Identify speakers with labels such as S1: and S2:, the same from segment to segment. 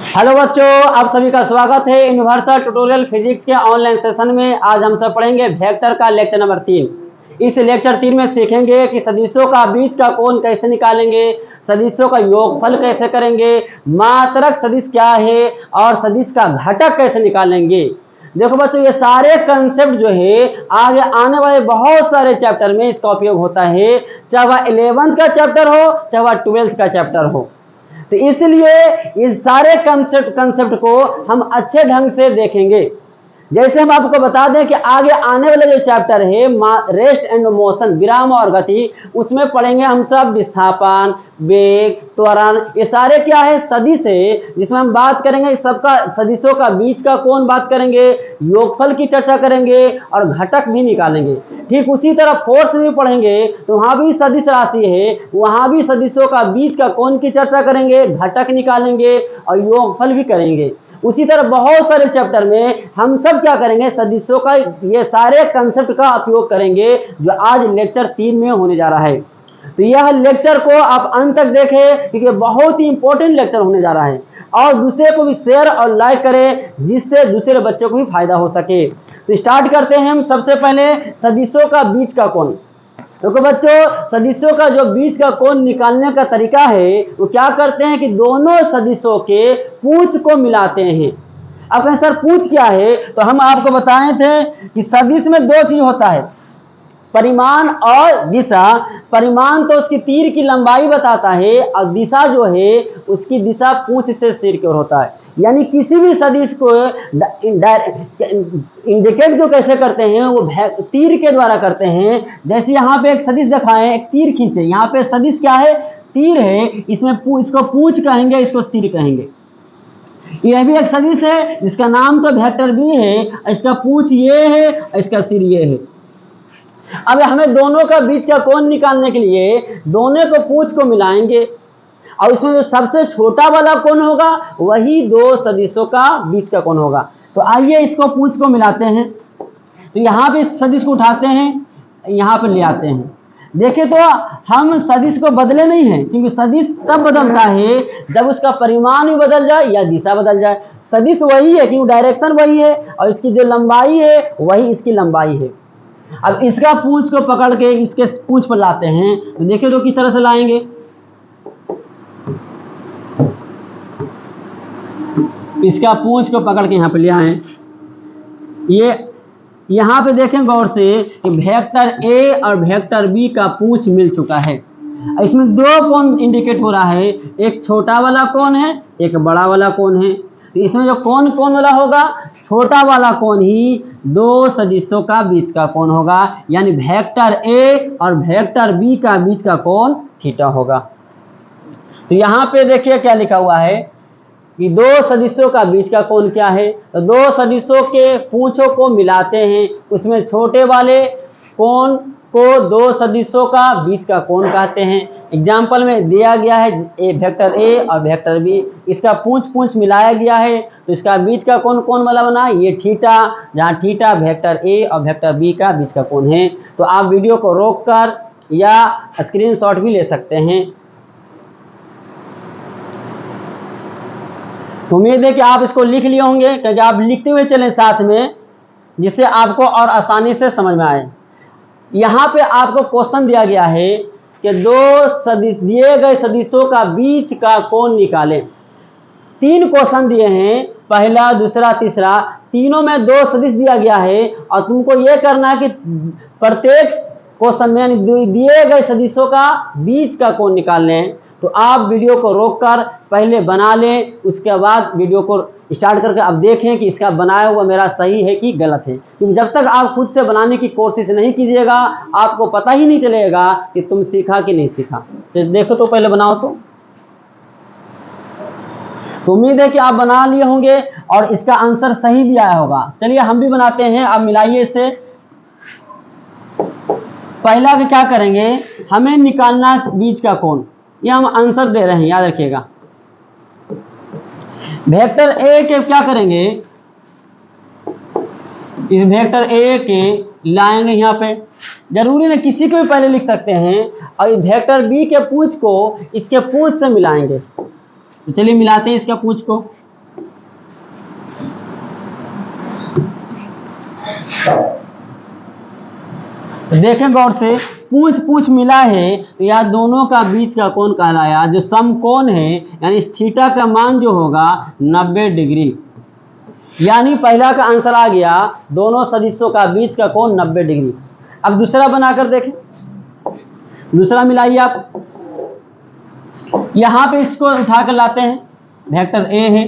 S1: Hello बच्चों, आप सभी का स्वागत है यूनिवर्सल ट्यूटोरियल फिजिक्स के ऑनलाइन सेशन में। आज हम सब पढ़ेंगे वेक्टर का लेक्चर नंबर 3। इस लेक्चर 3 में सीखेंगे कि सदिशों का बीच का कोण कैसे निकालेंगे, सदिशों का योगफल कैसे करेंगे, मात्रक सदिश क्या है और सदिश का घटक कैसे निकालेंगे। देखो बच्चों, ये सारे कंसेप्ट जो है आगे आने वाले बहुत सारे चैप्टर में इसका उपयोग होता है, चाहे वह 11th का चैप्टर हो चाहे वह 12th का चैप्टर हो। तो इसलिए इस सारे कंसेप्ट को हम अच्छे ढंग से देखेंगे। जैसे हम आपको बता दें कि आगे आने वाला जो चैप्टर है रेस्ट एंड मोशन, विराम और गति, उसमें पढ़ेंगे हम सब विस्थापन, वेग, त्वरण, ये सारे क्या है, सदिश है, जिसमें हम बात करेंगे सबका सदिशों का बीच का कोण बात करेंगे, योगफल की चर्चा करेंगे और घटक भी निकालेंगे। ठीक उसी तरह फोर्स भी पढ़ेंगे तो वहां भी सदिश राशि है, वहां भी सदिशों का बीच का कोण की चर्चा करेंगे, घटक निकालेंगे और योगफल भी करेंगे। उसी तरह बहुत सारे चैप्टर में हम सब क्या करेंगे, सदिशों का ये सारे कंसेप्ट का उपयोग करेंगे, जो आज लेक्चर 3 में होने जा रहा है। तो यह लेक्चर को आप अंत तक देखें क्योंकि बहुत ही इंपॉर्टेंट लेक्चर होने जा रहा है, और दूसरे को भी शेयर और लाइक करें जिससे दूसरे बच्चों को भी फायदा हो सके। तो स्टार्ट करते हैं हम सबसे पहले सदिशों का बीच का कोण। देखो बच्चों, सदिशों का जो बीच का कोण निकालने का तरीका है वो क्या करते हैं कि दोनों सदिशों के पूंछ को मिलाते हैं। अब कहें सर पूंछ क्या है, तो हम आपको बताए थे कि सदिश में दो चीज होता है, परिमाण और दिशा। परिमाण तो उसकी तीर की लंबाई बताता है और दिशा जो है उसकी दिशा पूंछ से सिर की ओर होता है। यानी किसी भी सदिश को इंडिकेट जो कैसे करते हैं वो तीर के द्वारा करते हैं। जैसे यहाँ पे एक सदिश दिखाएं, एक तीर खींचे, यहाँ पे सदिश क्या है, तीर है, इसमें इसको पूंछ कहेंगे, इसको सिर कहेंगे। यह भी एक सदिश है जिसका नाम तो वेक्टर बी है, इसका पूंछ ये है, इसका सिर ये है। अब हमें दोनों का बीच का कोण निकालने के लिए दोनों को पूंछ को मिलाएंगे और इसमें जो सबसे छोटा वाला कोण होगा वही दो सदिशों का बीच का कोण होगा। तो आइए इसको पूंछ को मिलाते हैं। तो यहाँ पे सदिश को उठाते हैं, यहाँ पे ले आते हैं। देखे तो हम सदिश को बदले नहीं है, क्योंकि सदिश तब बदलता है जब उसका परिमाण भी बदल जाए या दिशा बदल जाए। सदिश वही है क्योंकि डायरेक्शन वही है और इसकी जो लंबाई है वही इसकी लंबाई है। अब इसका पूंछ को पकड़ के इसके पूंछ पर लाते हैं, तो देखिए तो किस तरह से लाएंगे। इसका पूंछ को पकड़ के यहाँ पे ले आए। ये यहाँ पे देखें गौर से कि वेक्टर ए और वेक्टर बी का पूंछ मिल चुका है। इसमें दो कोण इंडिकेट हो रहा है, एक छोटा वाला कोण है, एक बड़ा वाला कोण है। तो इसमें जो कोण वाला होगा, छोटा वाला कोण ही दो सदिशों का बीच का कोण होगा, यानी वेक्टर ए और वेक्टर बी का बीच का कोण थीटा होगा। तो यहाँ पे देखिए क्या लिखा हुआ है कि दो सदिशों का बीच का कोण क्या है, तो दो सदिशों के पूंछों को मिलाते हैं, उसमें छोटे वाले कोण को दो सदिशों का बीच का कोण कहते हैं। एग्जाम्पल में दिया गया है वेक्टर ए और वेक्टर बी, इसका पूंछ मिलाया गया है तो इसका बीच का कोण कौन वाला बना, ये थीटा, जहाँ थीटा वेक्टर ए और वेक्टर बी का बीच का कोण है। तो आप वीडियो को रोककर या स्क्रीनशॉट भी ले सकते हैं। तो उम्मीद है कि आप इसको लिख लिए होंगे, क्योंकि आप लिखते हुए चलें साथ में, जिससे आपको और आसानी से समझ में आए। यहाँ पे आपको क्वेश्चन दिया गया है कि दो सदिश दिए गए सदिशों का बीच का कोण निकालें। 3 क्वेश्चन दिए हैं, पहला, दूसरा, तीसरा, तीनों में दो सदिश दिया गया है और तुमको ये करना है कि प्रत्येक क्वेश्चन में दिए गए सदिशों का बीच का कोण निकाल लें। तो आप वीडियो को रोककर पहले बना लें, उसके बाद वीडियो को स्टार्ट करके अब देखें कि इसका बनाया हुआ मेरा सही है कि गलत है। क्योंकि जब तक आप खुद से बनाने की कोशिश नहीं कीजिएगा आपको पता ही नहीं चलेगा कि तुम सीखा कि नहीं सीखा। तो देखो तो पहले बनाओ। तो उम्मीद है कि आप बना लिए होंगे और इसका आंसर सही भी आया होगा। चलिए हम भी बनाते हैं, आप मिलाइए इसे। पहला कि क्या करेंगे, हमें निकालना बीच का कोण, ये हम आंसर दे रहे हैं, याद रखिएगा। वेक्टर ए के क्या करेंगे, इस वेक्टर ए के लाएंगे यहाँ पे, जरूरी नहीं किसी को भी पहले लिख सकते हैं, और वेक्टर बी के पूंछ को इसके पूंछ से मिलाएंगे। तो चलिए मिलाते हैं इसका पूंछ को। देखें गौर से, पूंछ पूंछ मिला है तो यह दोनों का बीच का कोण कहलाया। जो समकोण है यानी थीटा का मान जो होगा 90 डिग्री, यानी पहला का आंसर आ गया, दोनों सदिशों का बीच का कोण 90 डिग्री। अब दूसरा बनाकर देखें, दूसरा मिलाइए आप। यहां पे इसको उठाकर लाते हैं, वेक्टर ए है,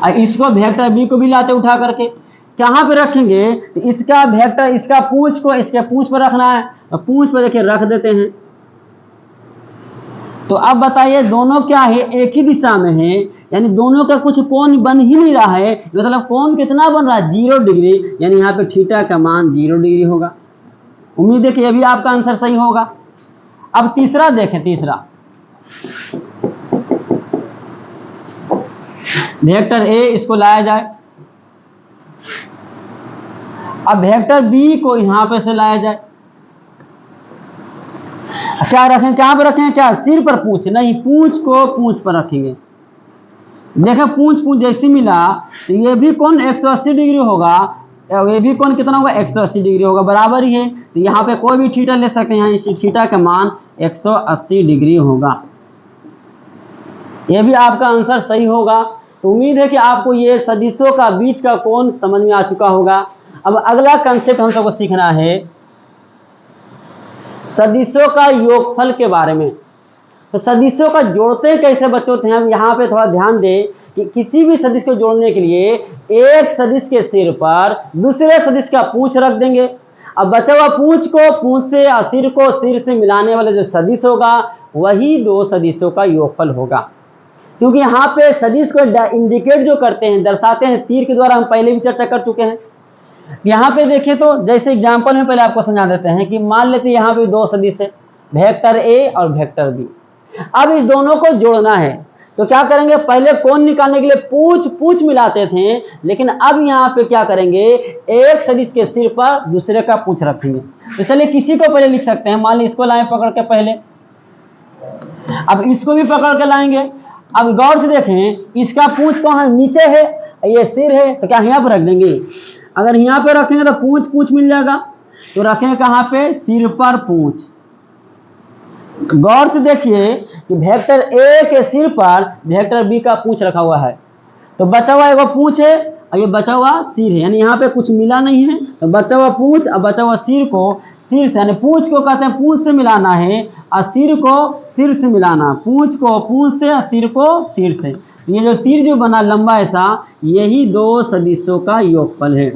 S1: और इसको वेक्टर बी को भी लाते उठा करके, कहां पे रखेंगे? तो इसका वेक्टर, इसका पूंछ को इसके पूंछ पर रखना है, तो पूंछ पर देखिए रख देते हैं। तो अब बताइए दोनों क्या है? एक ही दिशा में है, यानी दोनों का कुछ कोण बन ही नहीं रहा है। मतलब कोण कितना बन रहा है? 0 डिग्री, यानी यहाँ पे थीटा का मान 0 डिग्री होगा। उम्मीद है कि अभी आपका आंसर सही होगा। अब तीसरा देखें, तीसरा वेक्टर ए इसको लाया जाए, अब वेक्टर बी को यहां पे से लाया जाए। क्या रखें? कहां पर रखें? क्या सिर पर पूंछ? नहीं, पूंछ को पूंछ पर रखेंगे। देखो पूंछ पूंछ जैसे मिला तो ये भी कोण 180 डिग्री होगा, ये भी कोण कितना होगा? 180 डिग्री होगा, बराबर ही है। तो यहाँ पे कोई भी थीटा ले सकते हैं, इस थीटा का मान 180 डिग्री होगा। ये भी आपका आंसर सही होगा। तो उम्मीद है कि आपको ये सदिशों का बीच का कोण समझ में आ चुका होगा। अब अगला कंसेप्ट हम सबको सीखना है सदिशों का योगफल के बारे में। तो सदिशों का जोड़ते कैसे बच्चों थे? हम यहाँ पे थोड़ा ध्यान दें कि किसी भी सदिश को जोड़ने के लिए एक सदिश के सिर पर दूसरे सदिश का पूंछ रख देंगे। अब बचा हुआ पूंछ को पूंछ से और सिर को सिर से मिलाने वाले जो सदिश होगा वही दो सदिशों का योगफल होगा। क्योंकि यहाँ पे सदिश को इंडिकेट जो करते हैं, दर्शाते हैं तीर के द्वारा, हम पहले भी चर्चा कर चुके हैं। यहाँ पे देखें तो जैसे एग्जाम्पल में पहले आपको समझा देते हैं कि मान लेते हैं यहाँ पे दो सदिश है, वेक्टर ए और वेक्टर बी। अब इस दोनों को जोड़ना है तो क्या करेंगे? पहले कोण निकालने के लिए पूंछ पूंछ मिलाते थे, लेकिन अब यहाँ पे क्या करेंगे? एक सदिश के सिर पर दूसरे का पूंछ रखेंगे। तो चलिए किसी को पहले लिख सकते हैं, मान ली इसको लाएं पकड़ के पहले, अब इसको भी पकड़ के लाएंगे। अब गौर से देखें, इसका पूंछ कहाँ है? नीचे है, ये सिर है, तो क्या यहाँ पर रख देंगे? अगर यहाँ पे रखेंगे तो पूंछ पूंछ मिल जाएगा, तो रखें कहाँ पे? सिर पर पूंछ। गौर से देखिए कि वेक्टर ए के सिर पर वेक्टर बी का पूंछ रखा हुआ है, तो बचा हुआ एगो पूंछ है और ये बचा हुआ सिर है, यानी यहाँ पे कुछ मिला नहीं है, तो बचा हुआ पूंछ और बचा हुआ सिर को सिर से, यानी पूंछ को कहते हैं पूंछ से मिलाना है और सिर को सिर से मिलाना, पूंछ को पूंछ से और सिर को सिर से। ये जो तीर जो बना लंबा ऐसा, यही दो सदिशों का योगफल है।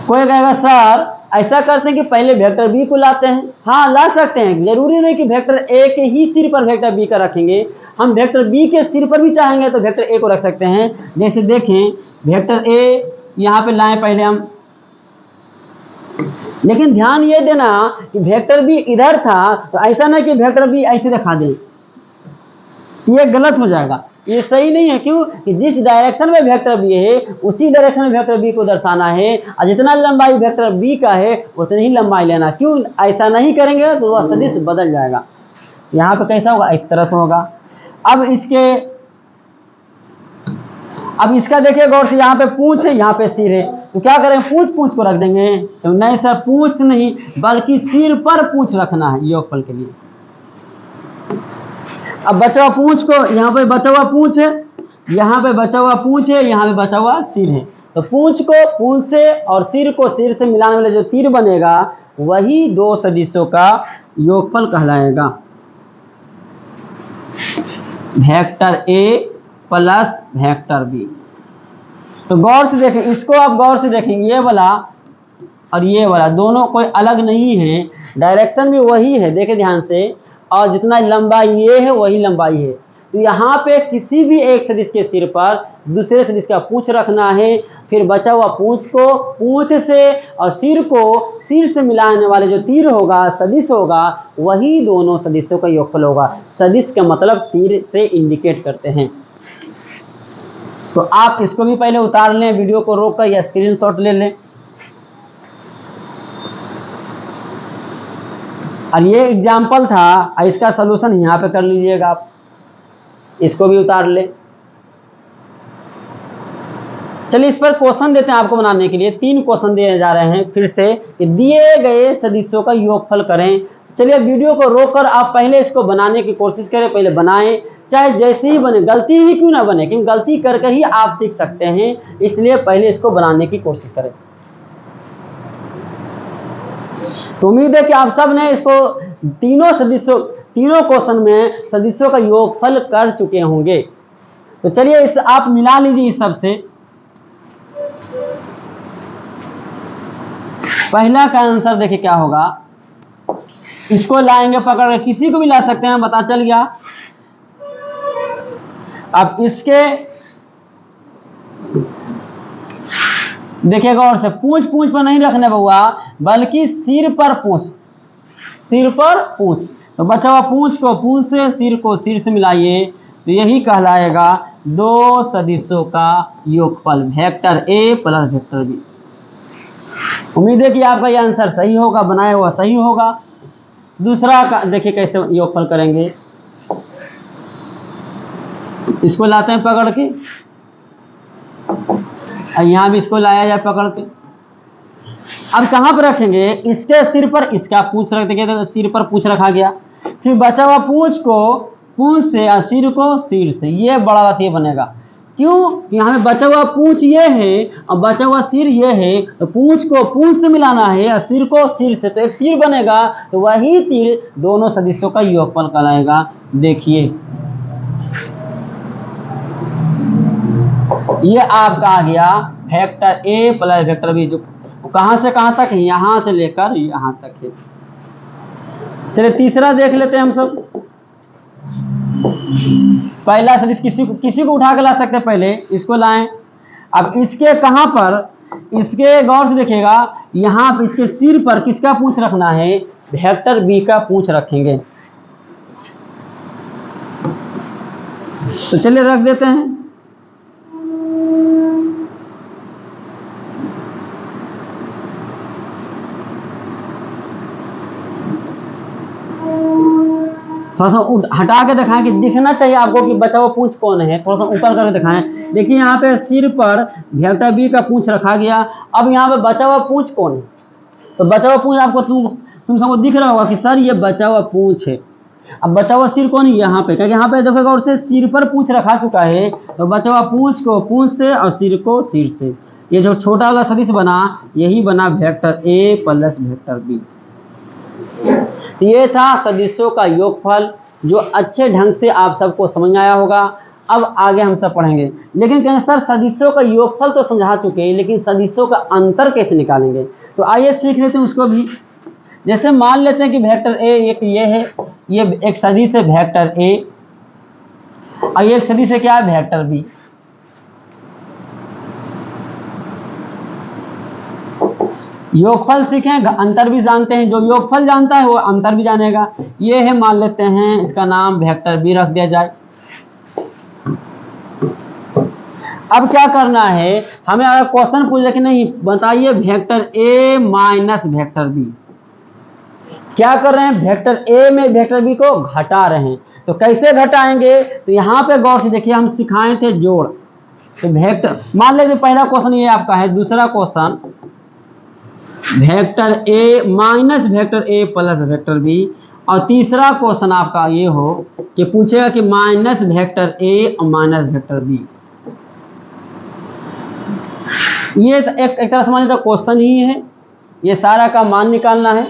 S1: कोई कहेगा सर ऐसा करते हैं कि पहले वेक्टर बी को लाते हैं। हाँ, ला सकते हैं, जरूरी नहीं कि वेक्टर ए के ही सिर पर वेक्टर बी का रखेंगे, हम वेक्टर बी के सिर पर भी चाहेंगे तो वेक्टर ए को रख सकते हैं। जैसे देखें, वेक्टर ए यहाँ पे लाएं पहले हम, लेकिन ध्यान ये देना कि वेक्टर बी इधर था, तो ऐसा नहीं कि वेक्टर बी ऐसे दिखा दें, ये गलत हो जाएगा, ये सही नहीं है। क्यों? कि जिस डायरेक्शन में वेक्टर बी है उसी डायरेक्शन में वेक्टर बी को दर्शाना है, और जितना लंबाई वेक्टर बी का है उतनी ही लंबाई लेना। क्यों? ऐसा नहीं करेंगे तो वह सदिश बदल जाएगा। यहाँ पे कैसा होगा? इस तरह से होगा। अब इसका देखिए गौर से, यहाँ पे पूंछ है, यहाँ पे सिर है, तो क्या करें? पूंछ पूंछ को रख देंगे। तो नहीं सर, पूंछ नहीं बल्कि सिर पर पूंछ रखना है योगफल के लिए। अब बचा हुआ पूंछ को, यहाँ पे बचा हुआ पूंछ है, यहाँ पे बचा हुआ पूंछ है, यहाँ पे बचा हुआ सिर है, तो पूंछ को पूंछ से और सिर को सिर से मिलाने वाले जो तीर बनेगा वही दो सदिशों का योगफल कहलाएगा। Vector A plus vector B. तो गौर से देखें, इसको आप गौर से देखें, ये वाला और ये वाला दोनों कोई अलग नहीं है, डायरेक्शन भी वही है, देखें ध्यान से, और जितना लंबाई ये है वही लंबाई है। तो यहाँ पे किसी भी एक सदिश के सिर पर दूसरे सदिश का पूंछ रखना है, फिर बचा हुआ पूंछ को पूंछ से और सिर को सिर से मिलाने वाले जो तीर होगा, सदिश होगा, वही दोनों सदिशों का योगफल होगा। सदिश का मतलब तीर से इंडिकेट करते हैं। तो आप इसको भी पहले उतार लें, वीडियो को रोक कर या स्क्रीनशॉट ले लें। और ये एग्जाम्पल था, इसका सलूशन यहाँ पे कर लीजिएगा आप, इसको भी उतार ले। चलिए इस पर क्वेश्चन देते हैं आपको बनाने के लिए। 3 क्वेश्चन दिए जा रहे हैं फिर से कि दिए गए सदिशों का योगफल करें। चलिए वीडियो को रोककर आप पहले इसको बनाने की कोशिश करें, पहले बनाएं, चाहे जैसे ही बने, गलती ही क्यों ना बने, क्योंकि गलती करके ही आप सीख सकते हैं, इसलिए पहले इसको बनाने की कोशिश करें। तो उम्मीद है कि आप सब ने इसको तीनों क्वेश्चन में सदिशों का योगफल कर चुके होंगे। तो चलिए इस आप मिला लीजिए इस सब से। पहला का आंसर देखिए क्या होगा, इसको लाएंगे पकड़ के, किसी को भी ला सकते हैं, पता चल गया। अब इसके देखिएगा और से पूंछ पर नहीं रखने बउआ, बल्कि सिर पर पूंछ, सिर पर पूंछ। तो बचा हुआ पूंछ को पूंछ से, सिर को सिर से मिलाइए, तो यही कहलाएगा 2 सदिशों का योगफल, vector A plus vector B. उम्मीद है कि आपका यह आंसर सही होगा, बनाया हुआ सही होगा। दूसरा का देखिए कैसे योगफल करेंगे। इसको लाते हैं पकड़ के, और यहां भी इसको लाया जाए पकड़ के। अब कहां पर रखेंगे, इसके सिर पर इसका पूंछ रख देंगे, तो सिर पर पूंछ रखा गया। फिर बचा हुआ पूंछ को पूंछ से और सिर को सिर से, ये बड़ा बात ये बनेगा। क्यों कि हमें बचा हुआ पूंछ ये है और बचा हुआ सिर ये है, तो पूंछ को पूंछ से मिलाना है और सिर को सिर से, तो एक तीर बनेगा, तो वही तीर दोनों सदिशों का योगफल कहलाएगा। देखिए ये आपका आ गया vector A plus vector B, जो कहां से कहां तक है, यहां से लेकर यहां तक है। चलिए तीसरा देख लेते हैं हम सब। पहला सदिश किसी को उठा के ला सकते हैं, पहले इसको लाएं। अब इसके कहां पर, इसके गौर से देखिएगा, यहां पर इसके सिर पर किसका पूंछ रखना है, वेक्टर बी का पूंछ रखेंगे। तो चलिए रख देते हैं। थोड़ा सा हटा के दिखाएं कि दिखना चाहिए आपको कि बचा हुआ पूंछ कौन है। थोड़ा सा ऊपर करके दिखाएं। देखिए यहाँ पे सिर पर वेक्टर बी का पूंछ रखा गया। अब यहाँ पे बचा हुआ पूंछ कौन है, तो बचा हुआ पूंछ आपको तुम सबको दिख रहा होगा कि सर ये बचा हुआ पूंछ है। अब बचा हुआ सिर कौन है, यहाँ पे, क्योंकि यहाँ पे देखोगे और से सिर पर पूंछ रखा चुका है, तो बचा हुआ पूंछ को पूंछ से और सिर को सिर से। ये जो छोटा वाला सदिश बना, यही बना vector A plus vector B. ये था सदिशों का योगफल, जो अच्छे ढंग से आप सबको समझ आया होगा। अब आगे हम सब पढ़ेंगे। लेकिन कहें सर सदिशों का योगफल तो समझा चुके हैं, लेकिन सदिशों का अंतर कैसे निकालेंगे, तो आइए सीख लेते हैं उसको भी। जैसे मान लेते हैं कि वेक्टर ए एक ये है, ये एक सदिश है वेक्टर ए, और एक सदिश है क्या है, वेक्टर बी। योगफल सीखें, अंतर भी जानते हैं। जो योगफल जानता है वो अंतर भी जानेगा। ये है, मान लेते हैं इसका नाम वेक्टर बी रख दिया जाए। अब क्या करना है, हमें अगर क्वेश्चन पूछे कि नहीं बताइए vector A minus vector B, क्या कर रहे हैं, वेक्टर ए में वेक्टर बी को घटा रहे हैं। तो कैसे घटाएंगे, तो यहां पे गौर से देखिए, हम सिखाए थे जोड़। तो वेक्टर मान लेते पहला क्वेश्चन ये आपका है, दूसरा question vector A minus vector A plus vector B, और तीसरा क्वेश्चन आपका ये हो कि पूछेगा कि माइनस वेक्टर ए और माइनस वेक्टर बी। ये एक तरह से मानिए तो क्वेश्चन ही है, ये सारा का मान निकालना है।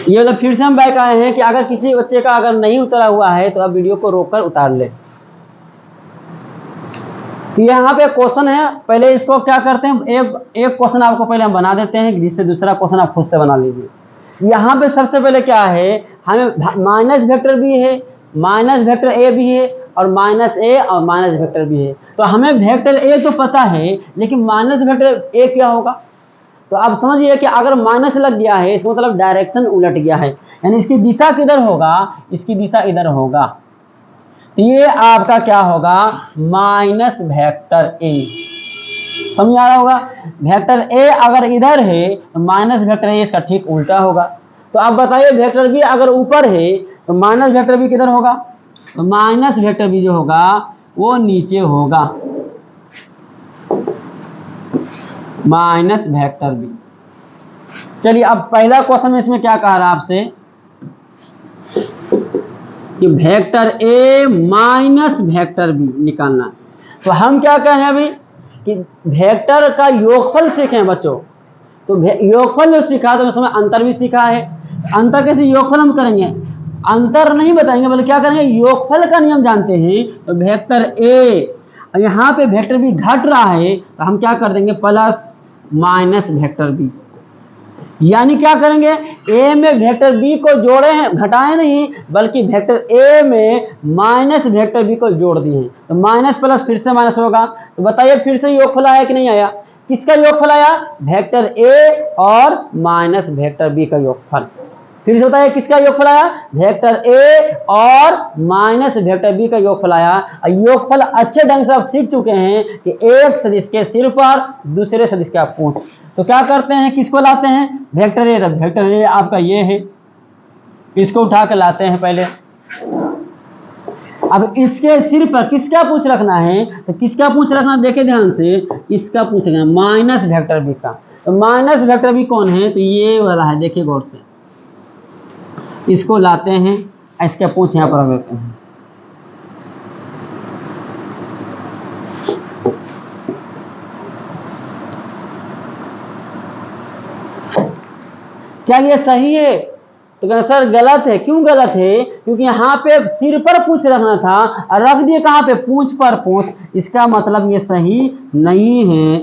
S1: ये मतलब फिर से हम बैक आए हैं कि अगर किसी बच्चे का अगर नहीं उतरा हुआ है तो आप वीडियो को रोककर उतार ले। तो यहाँ पे क्वेश्चन है, पहले इसको क्या करते हैं, एक क्वेश्चन आपको पहले हम बना देते हैं, जिससे दूसरा क्वेश्चन आप खुद से बना लीजिए। यहाँ पे सबसे पहले क्या है, हमें माइनस वेक्टर भी है, माइनस वेक्टर ए भी है, और माइनस ए और माइनस वेक्टर भी है। तो हमें वेक्टर ए तो पता है, लेकिन माइनस वेक्टर ए क्या होगा। तो आप समझिए कि अगर माइनस लग गया है, इसका मतलब डायरेक्शन उलट गया है, यानी इसकी दिशा किधर होगा, इसकी दिशा इधर होगा। तो ये आपका क्या होगा, माइनस वेक्टर ए। समझ आ रहा होगा, वेक्टर ए अगर इधर है तो माइनस वेक्टर ए इसका ठीक उल्टा होगा। तो आप बताइए वेक्टर बी अगर ऊपर है तो माइनस वेक्टर बी किधर होगा? तो माइनस वेक्टर बी जो होगा वो नीचे होगा, माइनस वेक्टर बी। चलिए अब पहला क्वेश्चन में इसमें क्या कह रहा है आपसे कि vector A minus vector B निकालना है। तो हम क्या कहें अभी कि वेक्टर का योगफल सीखें बच्चों। तो योगफल जो सीखा तो उसमें अंतर भी सीखा है। अंतर कैसे योगफल हम करेंगे? अंतर नहीं बताएंगे बल्कि क्या करेंगे, योगफल का नियम जानते हैं। तो वेक्टर ए यहाँ पे वेक्टर बी घट रहा है तो हम क्या कर देंगे, प्लस माइनस वेक्टर बी। यानी क्या करेंगे, ए में वेक्टर बी को जोड़े हैं, घटाए नहीं बल्कि वेक्टर ए में माइनस वेक्टर बी को जोड़ दिए हैं। तो माइनस प्लस फिर से माइनस होगा। तो बताइए फिर से योगफल आया कि नहीं आया? किसका योगफल आया? वेक्टर ए और माइनस वेक्टर बी का योगफल। फिर से बताइए किसका योगफल आया? वेक्टर ए और माइनस वेक्टर बी का योगफल आया। योगफल अच्छे ढंग से आप सीख चुके हैं कि एक सदिश के सिर पर दूसरे सदिश का पूंछ। तो क्या करते हैं, किसको लाते हैं? Vector A. तो वेक्टर ए आपका ये है, इसको उठा के लाते हैं पहले। अब इसके सिर पर किसका पूंछ रखना है? तो किसका पूंछ रखना, देखे ध्यान से, इसका पूंछ रखना माइनस वेक्टर बी का। तो माइनस वेक्टर बी कौन है? तो ये वाला है, देखिए गौर से। इसको लाते हैं, इसका पूंछ यहां पर रख देते हैं। क्या ये सही है? तो सर गलत है। क्यों गलत है? क्योंकि यहाँ पे सिर पर पूंछ रखना था और रख दिए कहाँ पे, पूंछ पर पूंछ। इसका मतलब ये सही नहीं है।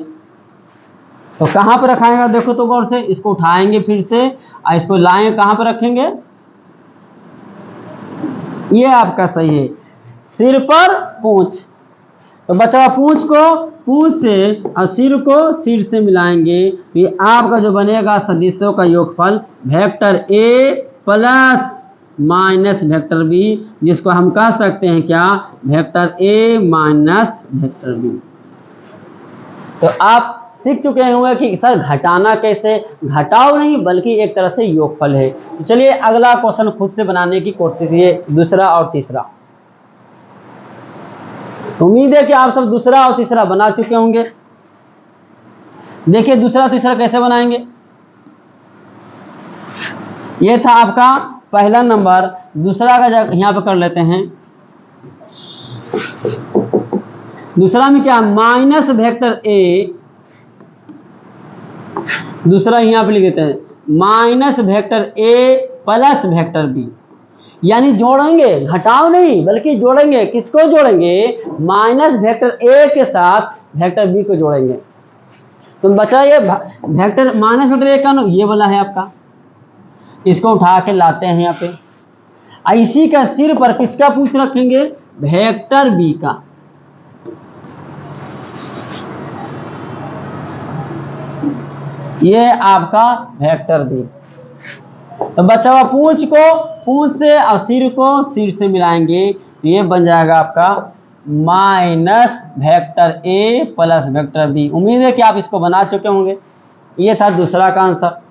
S1: तो कहाँ पर रखाएगा, देखो तो गौर से। इसको उठाएंगे फिर से और इसको लाएंगे, कहाँ पर रखेंगे? ये आपका सही है, सिर पर पूंछ। तो बचा पूंछ को पूंछ से और सिर को सिर से मिलाएंगे। ये आपका जो बनेगा सदिशों का योगफल vector A plus minus vector B, जिसको हम कह सकते हैं क्या, vector A minus vector B. तो आप सीख चुके होंगे कि सर घटाना कैसे, घटाओ नहीं बल्कि एक तरह से योगफल है। तो चलिए अगला क्वेश्चन खुद से बनाने की कोशिश कीजिए, दूसरा और तीसरा। उम्मीद है कि आप सब दूसरा और तीसरा बना चुके होंगे। देखिए दूसरा तीसरा कैसे बनाएंगे। ये था आपका पहला नंबर। दूसरा का यहां पर कर लेते हैं। दूसरा में क्या, माइनस वेक्टर ए, दूसरा यहां पर लिख देते हैं minus vector A plus vector B. यानी जोड़ेंगे, घटाओ नहीं बल्कि जोड़ेंगे। किसको जोड़ेंगे? माइनस वेक्टर ए के साथ वेक्टर बी को जोड़ेंगे। तो बचा ये वेक्टर माइनस वेक्टर ए का ये वाला है आपका, इसको उठा के लाते हैं यहाँ पे। इसी का सिर पर किसका पूंछ रखेंगे? वेक्टर बी का। ये आपका वेक्टर बी। तो बचा हुआ पूंछ को पूंछ से और सिर को सिर से मिलाएंगे। तो ये बन जाएगा आपका minus vector A plus vector B. उम्मीद है कि आप इसको बना चुके होंगे। ये था दूसरा का आंसर।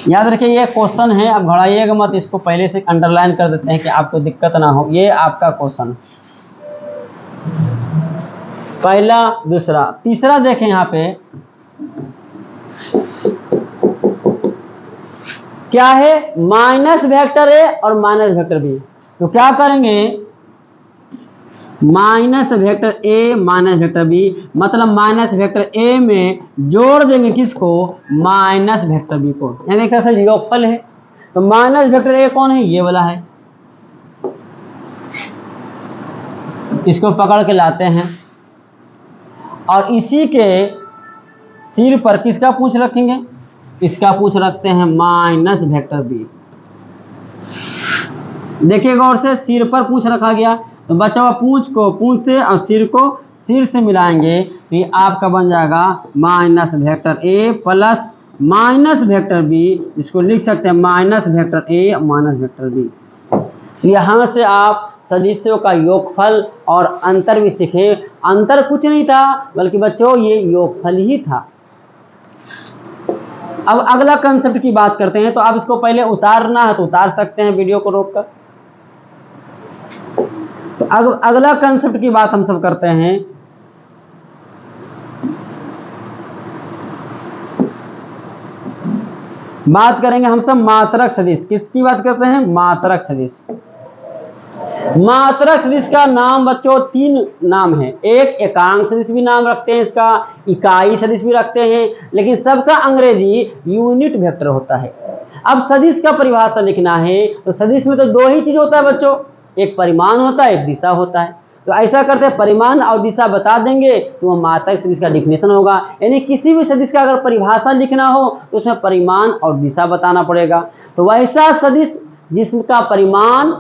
S1: याद रखिए ये क्वेश्चन है, अब घबराइएगा मत, इसको पहले से अंडरलाइन कर देते हैं कि आपको दिक्कत ना हो। ये आपका क्वेश्चन पहला दूसरा। तीसरा देखें यहाँ पे क्या है, माइनस वेक्टर ए और माइनस वेक्टर बी। तो क्या करेंगे, minus vector A minus vector B, मतलब माइनस वेक्टर ए में जोड़ देंगे किसको, माइनस वेक्टर बी को। यानी एक तरह से योगफल है। तो माइनस वेक्टर ए कौन है, ये वाला है। इसको पकड़ के लाते हैं और इसी के सिर पर किसका पूंछ रखेंगे, इसका पूंछ रखते हैं माइनस वेक्टर बी। देखिए गौर से, सिर पर पूंछ रखा गया। तो बचा हुआ पूंछ को पूंछ से और सिर को सिर से मिलाएंगे। तो ये आपका बन जाएगा minus vector A plus minus vector B. इसको लिख सकते हैं minus vector A minus vector B. यहाँ से आप सदिशों का योगफल और अंतर भी सीखे। अंतर कुछ नहीं था बल्कि बच्चों ये योगफल ही था। अब अगला कंसेप्ट की बात करते हैं। तो आप इसको पहले उतारना है तो उतार सकते हैं वीडियो को रोककर। तो अगला कंसेप्ट की बात हम सब करते हैं। बात करेंगे हम सब मात्रक सदिश। किसकी बात करते हैं? मात्रक सदिश। मात्रक सदिश का नाम बच्चों 3 नाम है। एक एकांक सदिश भी नाम रखते हैं, इसका इकाई सदिश भी रखते हैं, लेकिन सबका अंग्रेजी यूनिट वेक्टर होता है। अब सदिश का परिभाषा लिखना है तो सदिश में तो 2 ही चीज होता है बच्चों, एक परिमाण होता है, एक दिशा होता है। तो ऐसा करते हैं, परिमाण और दिशा बता देंगे तो वह मात्रक सदिश का डिफिनेशन होगा। यानी किसी भी सदिश का अगर परिभाषा लिखना हो तो उसमें परिमाण और दिशा बताना पड़ेगा। तो वैसा सदिश जिसका परिमाण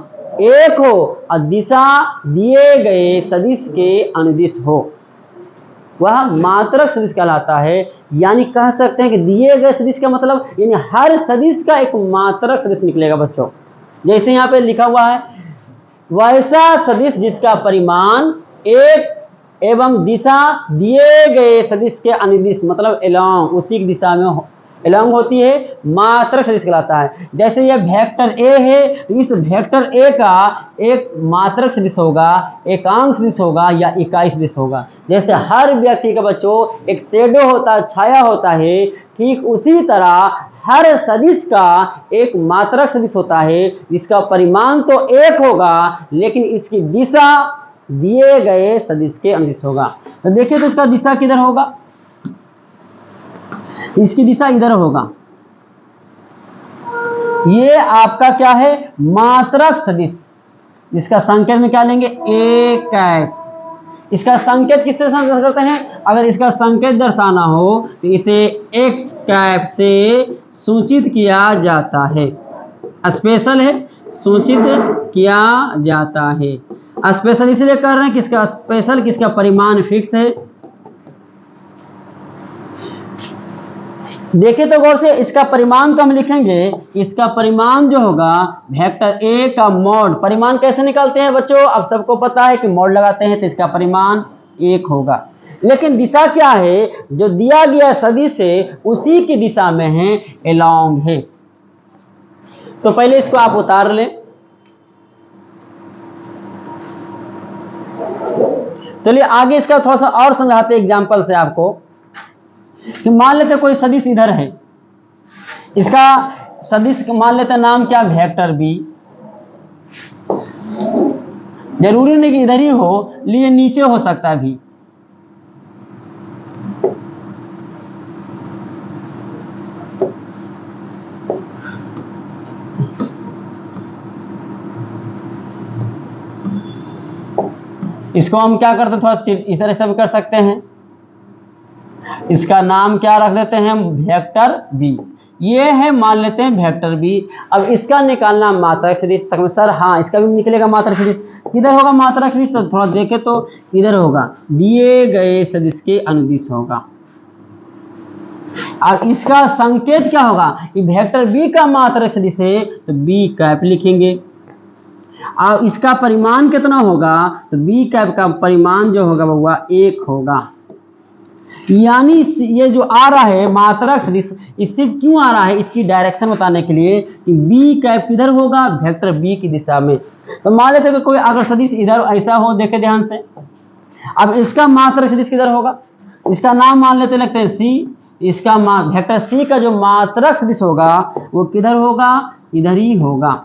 S1: एक हो और दिशा दिए गए सदिश के अनुदिश हो, वह मात्रक सदिश कहलाता है। यानी कह सकते हैं कि दिए गए सदिश का मतलब यानी हर सदिश का एक मात्रक सदिश निकलेगा बच्चों। जैसे यहाँ पे लिखा हुआ है, वैसा सदिश जिसका परिमाण एक एवं दिशा दिए गए सदिश के अनुदिश मतलब एलॉन्ग, उसी की दिशा में एलॉन्ग होती है, मात्रक सदिश कहलाता है। जैसे यह वेक्टर ए है तो इस वेक्टर ए का एक मात्रक सदिश होगा, एकांक सदिश होगा या इकाई सदिश होगा। जैसे हर व्यक्ति का बच्चों एक शेडो होता है, छाया होता है, ठीक उसी तरह हर सदिश का एक मात्रक सदिश होता है जिसका परिमाण तो एक होगा लेकिन इसकी दिशा दिए गए सदिश के अनुदिश होगा। तो देखिए तो इसका दिशा किधर होगा? इसकी दिशा इधर होगा। ये आपका क्या है? मात्रक सदिश, जिसका संकेत में क्या लेंगे? A cap. इसका संकेत किससे करते हैं? अगर इसका संकेत दर्शाना हो तो इसे एक्स कैप से सूचित किया जाता है। स्पेशल है, सूचित किया जाता है। स्पेशल इसलिए कर रहे हैं किसका स्पेशल, किसका परिमाण फिक्स है। देखिए तो गौर से, इसका परिमाण तो हम लिखेंगे, इसका परिमाण जो होगा वेक्टर ए का मॉड। परिमाण कैसे निकालते हैं बच्चों? अब सबको पता है कि मॉड लगाते हैं तो इसका परिमाण 1 होगा। लेकिन दिशा क्या है? जो दिया गया सदिश है उसी की दिशा में है, एलॉन्ग है। तो पहले इसको आप उतार लें। चलिए आगे इसका थोड़ा सा और समझाते एग्जाम्पल से आपको। कि मान लेते कोई सदिश इधर है, इसका सदिश मान लेते नाम क्या? Vector B. जरूरी नहीं कि इधर ही हो, लिए नीचे हो सकता है भी। इसको हम क्या करते हैं, थोड़ा इस तरह से भी कर सकते हैं। इसका नाम क्या रख देते हैं? Vector B. ये है मान लेते हैं वेक्टर बी। अब इसका निकालना मात्रक सदिश तक में सर, हाँ इसका भी निकलेगा मात्रक सदिश। किधर होगा मात्रक सदिश? तो थोड़ा देखे तो इधर होगा, दिए गए सदिश के अनुदिश होगा। और इसका संकेत क्या होगा? कि वेक्टर बी का मात्रक सदिश है तो बी कैप लिखेंगे। और इसका परिमाण कितना होगा? तो बी कैप का परिमाण जो होगा वह 1 होगा। यानी ये जो आ रहा है मात्रक सदिश, इस सिर्फ क्यों आ रहा है? इसकी डायरेक्शन बताने के लिए कि बी कैप किधर होगा? वेक्टर बी की दिशा में। तो मान लेते हैं कि कोई अगर सदिश इधर ऐसा हो, देखे ध्यान से। अब इसका मात्रक सदिश किधर होगा? इसका नाम मान लेते लगते हैं सी। इसका वेक्टर सी का जो मात्रक सदिश होगा वो किधर होगा? इधर ही होगा।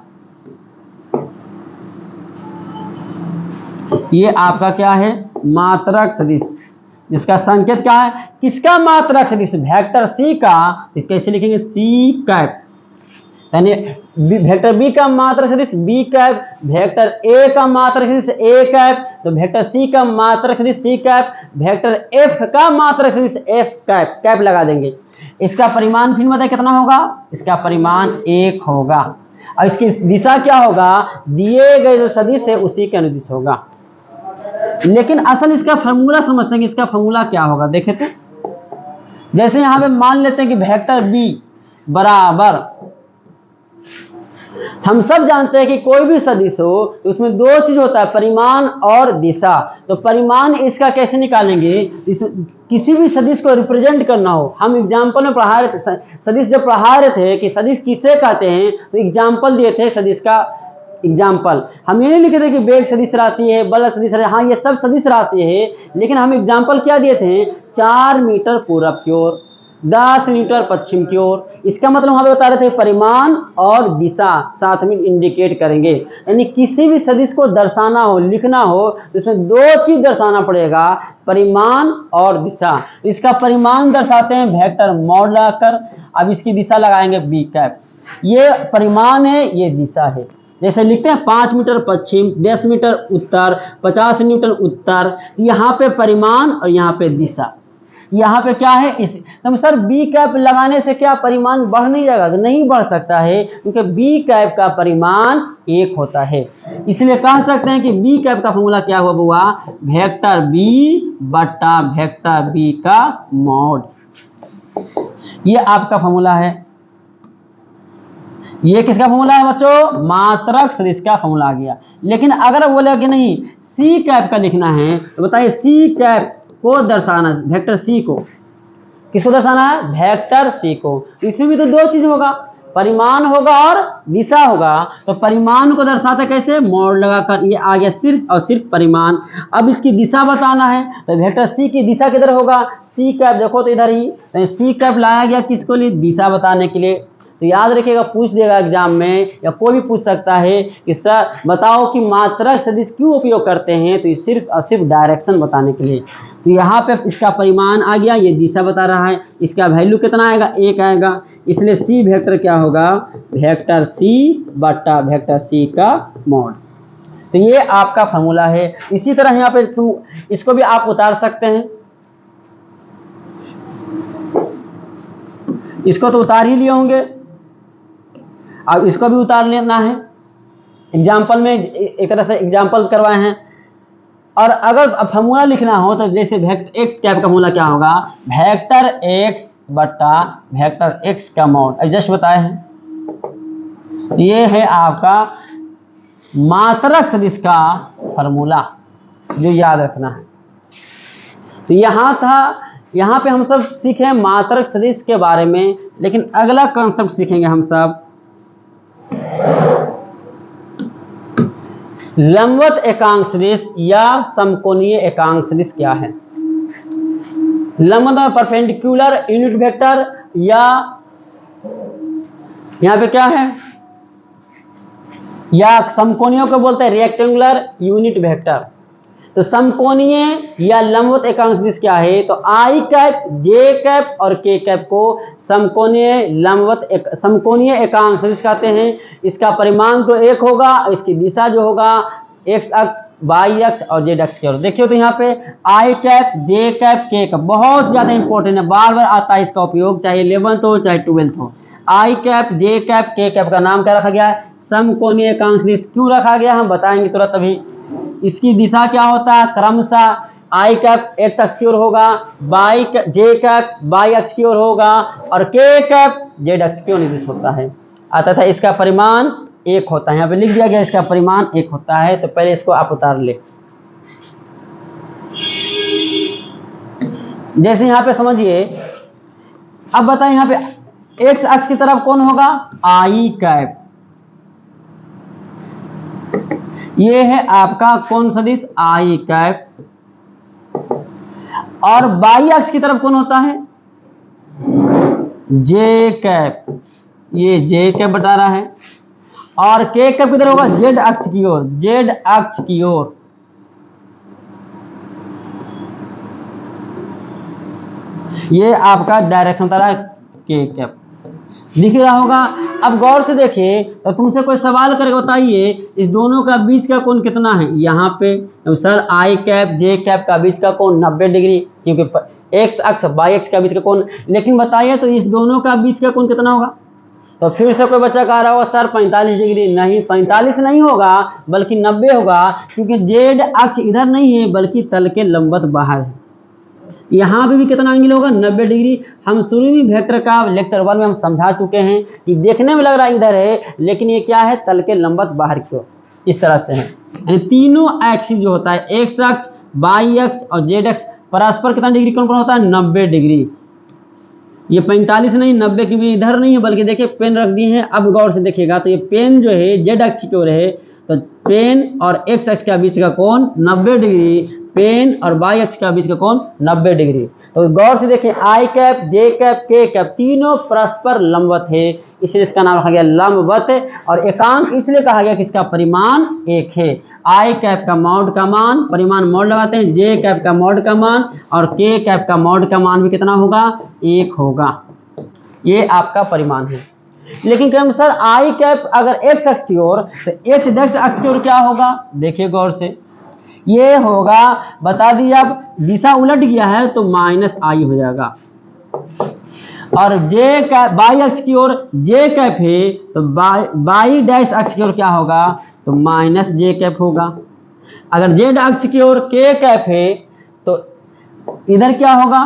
S1: ये आपका क्या है? मात्रक सदिश, जिसका संकेत क्या है? किसका मात्रक सदिश? वेक्टर सी का। तो कैसे लिखेंगे? C cap. यानी वेक्टर बी का मात्रक सदिश बी कैप, वेक्टर ए का मात्रक सदिश ए कैप, तो वेक्टर सी का मात्रक सदिश सी कैप, वेक्टर एफ का मात्रक सदिश एफ कैप। कैप लगा देंगे। इसका परिमाण फिर बताइए कितना होगा? इसका परिमाण 1 होगा। और इसकी दिशा क्या होगा? दिए गए जो सदिश है उसी के अनुदिश होगा। लेकिन असल इसका फॉर्मूला समझते हैं कि इसका फॉर्मूला क्या होगा। देखें तो जैसे यहां पे मान लेते हैं कि वेक्टर बी बराबर, हम सब जानते हैं कि कोई भी सदिश हो तो उसमें 2 चीज होता है, परिमाण और दिशा। तो परिमाण इसका कैसे निकालेंगे? किसी भी सदिश को रिप्रेजेंट करना हो, हम एग्जाम्पल में पढ़ा रहे थे, सदिश जब पढ़ा रहे थे कि सदिश किसे कहते हैं, तो एग्जाम्पल दिए थे सदिश का एग्जाम्पल। हम ये नहीं लिखे थे कि वेग सदिश राशि है, बल सदिश राशि, हाँ ये सब सदिश राशि है, लेकिन हम एग्जाम्पल क्या दिए थे? 4 मीटर पूरब की ओर, 10 मीटर पश्चिम की ओर। इसका मतलब वहां पे बता रहे थे परिमाण और दिशा साथ में इंडिकेट करेंगे। यानी किसी भी सदिश को दर्शाना हो, लिखना हो, तो इसमें 2 चीज दर्शाना पड़ेगा, परिमाण और दिशा। इसका परिमाण दर्शाते हैं वेक्टर मॉड लगाकर। अब इसकी दिशा लगाएंगे बी कैप। ये परिमाण है, ये दिशा है। जैसे लिखते हैं 5 मीटर पश्चिम, 10 मीटर उत्तर, 50 न्यूटन उत्तर। यहाँ पे परिमाण और यहाँ पे दिशा। यहाँ पे क्या है? इस तो सर बी कैप लगाने से क्या परिमाण बढ़ नहीं जाएगा? नहीं बढ़ सकता है, क्योंकि बी कैप का परिमाण 1 होता है। इसलिए कह सकते हैं कि बी कैप का फॉर्मूला क्या हुआ? वेक्टर बी बट्टा वेक्टर बी का मॉड। ये आपका फॉर्मूला है। ये किसका फॉर्मूला है बच्चों? मात्रक सदिश का फॉर्मूला आ गया। लेकिन अगर बोले कि नहीं सी कैप का लिखना है, तो बताइए सी कैप को दर्शाना, वेक्टर सी को किसको दर्शाना है? वेक्टर सी को। इसमें भी तो 2 चीज होगा, परिमाण होगा और दिशा होगा। तो परिमाण को दर्शाते कैसे? मॉड लगाकर। ये आ गया सिर्फ और सिर्फ परिमाण। अब इसकी दिशा बताना है, तो वेक्टर सी की दिशा किधर होगा? सी कैप देखो तो इधर ही, तो सी कैप लाया गया किसको लिए? दिशा बताने के लिए। तो याद रखिएगा, पूछ देगा एग्जाम में, या कोई भी पूछ सकता है कि सर बताओ कि मात्रक सदिश क्यों उपयोग करते हैं? तो ये सिर्फ और सिर्फ डायरेक्शन बताने के लिए। तो यहाँ पे इसका परिमाण आ गया, ये दिशा बता रहा है। इसका वैल्यू कितना आएगा? 1 आएगा। इसलिए सी वेक्टर क्या होगा? वेक्टर सी बट्टा वेक्टर सी का मॉड। तो ये आपका फॉर्मूला है। इसी तरह यहाँ पे तुम इसको भी आप उतार सकते हैं। इसको तो उतार ही लिए होंगे, अब इसको भी उतार लेना है। एग्जाम्पल में एक तरह से एग्जाम्पल करवाए हैं। और अगर फॉर्मूला लिखना हो तो जैसे वेक्टर एक्स कैप का फॉर्मूला क्या होगा? वेक्टर एक्स बट्टा वेक्टर एक्स का मॉड। जस्ट बताए हैं। ये है आपका मात्रक सदिश का फॉर्मूला, जो याद रखना है। तो यहाँ पे हम सब सीखे मात्रक सदिश के बारे में। लेकिन अगला कॉन्सेप्ट सीखेंगे हम सब लंबवत एकांक सदिश या समकोणीय एकांक सदिश क्या है? लंबवत परपेंडिकुलर यूनिट वेक्टर, या यहाँ पे क्या है? या समकोणीय को बोलते हैं रेक्टेंगुलर यूनिट वेक्टर। तो समकोणीय या लंबवत एकांक सदिश क्या है? तो आई कैप, जे कैप और के कैप को समकोणीय एकांक सदिश कहते हैं। इसका परिमाण तो 1 होगा, इसकी दिशा जो होगा एक्स अक्ष, वाई अक्ष और जेड अक्ष की ओर। देखिए तो यहाँ पे आई कैप, जे कैप, के कैप बहुत ज्यादा इंपॉर्टेंट है, बार बार आता है इसका उपयोग, चाहे 11th हो चाहे 12th हो। आई कैप, जे कैप, के कैप का नाम क्या रखा गया है? समकोणीय एकांक सदिश। क्यों रखा गया हम बताएंगे तुरंत अभी। इसकी दिशा क्या होता है? क्रमशः आई कैप एक्स अक्ष की ओर होगा, जे कैप वाई अक्ष की ओर होगा और के कैप जेड अक्ष की ओर निर्देशित होता है। आता था इसका परिमाण 1 होता है। यहाँ पे लिख दिया गया इसका परिमाण 1 होता है। तो पहले इसको आप उतार ले। जैसे यहाँ पे समझिए, अब बताएं यहाँ पे एक्स अक्ष की तरफ कौन होगा? आई कैप। ये है आपका कौन सदिश? आई कैप। और वाई अक्ष की तरफ कौन होता है? जे कैप। ये जे कैप बता रहा है। और के कैप किधर होगा? जेड अक्ष की ओर, जेड अक्ष की ओर। ये आपका डायरेक्शन बता रहा है के कैप, दिख रहा होगा। अब गौर से देखिए, तो तुमसे कोई सवाल करके बताइए इस दोनों का बीच का कोण कितना है? यहाँ पे तो sir I cap J cap का बीच का कोण 90 डिग्री, क्योंकि एक्स अक्ष वाई अक्ष का बीच का कोण। लेकिन बताइए तो इस दोनों का बीच का कोण कितना होगा? तो फिर से कोई बच्चा कह रहा होगा सर 45 डिग्री। नहीं, 45 नहीं होगा बल्कि 90 होगा, क्योंकि जेड अक्ष इधर नहीं है बल्कि तल के लंबवत बाहर है। यहाँ पे भी कितना एंगल होगा? 90 डिग्री। हम शुरू में वेक्टर का लेक्चर 1 में हम समझा चुके हैं कि देखने में लग रहा है इधर है, लेकिन ये क्या है? तल के लंबवत बाहर की ओर। इस तरह से है। यानी तीनों एक्सिस जो होता है, एक्स अक्ष, बाई एक्स और जेड एक्स परस्पर कितना डिग्री कोण पर होता है? 90 डिग्री। ये 45 नहीं 90 की भी इधर नहीं है, बल्कि देखिए पेन रख दिए हैं। अब गौर से देखिएगा तो ये पेन जो है जेड अक्ष की ओर है, तो पेन और एक्स अक्ष के बीच का कोण 90 डिग्री, पेन और वाई अक्ष के बीच का कोण 90 डिग्री। तो गौर से देखिए आई कैप, जे कैप, के कैप तीनों परस्पर लंबवत है, इसलिए इसका नाम रखा गया लंबवत। और एकांक इसलिए कहा गया कि इसका परिमाण एक है। आई कैप का मॉड का मान, परिमाण मॉड लगाते हैं, जे कैप का मॉड का मान और के कैप का मॉड का मान भी कितना होगा? 1 होगा। ये आपका परिमाण है। लेकिन कहें सर आई कैप अगर एक्स अक्ष की ओर, तो एक्स अक्ष की ओर क्या होगा? देखिए गौर से, ये होगा, बता दिए अब दिशा उलट गया है तो माइनस आई हो जाएगा। और जे कैप बाई अक्ष की ओर जे कैप है तो बाई डैश अक्ष की ओर क्या होगा? तो माइनस जे कैप होगा। अगर जेड अक्ष की ओर के कैप है तो इधर क्या होगा?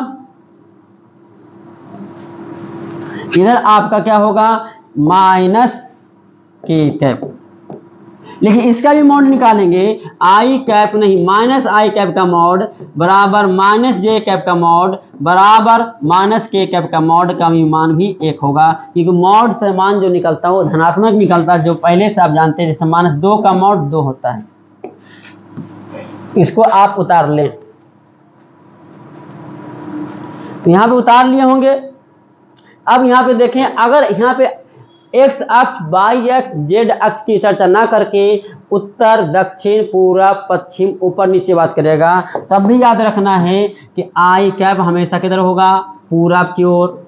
S1: इधर आपका क्या होगा? माइनस के कैप। लेकिन इसका भी मॉड निकालेंगे, आई कैप नहीं माइनस आई कैप का मॉड बराबर माइनस जे कैप का मॉड बराबर माइनस के कैप का मॉड का भी मान भी 1 होगा, क्योंकि मॉड से मान जो निकलता है वो धनात्मक निकलता है, जो पहले से आप जानते हैं। जैसे -2 का मॉड 2 होता है, इसको आप उतार लें। तो यहां पे उतार लिए होंगे। अब यहां पे देखें, अगर यहां पे एक्स अक्ष, वाई अक्ष, जेड अक्ष की चर्चा ना करके उत्तर, दक्षिण, पूरब, पश्चिम, ऊपर नीचे बात करेगा, तब भी याद रखना है कि आई कैप हमेशा किधर होगा? पूरब की ओर।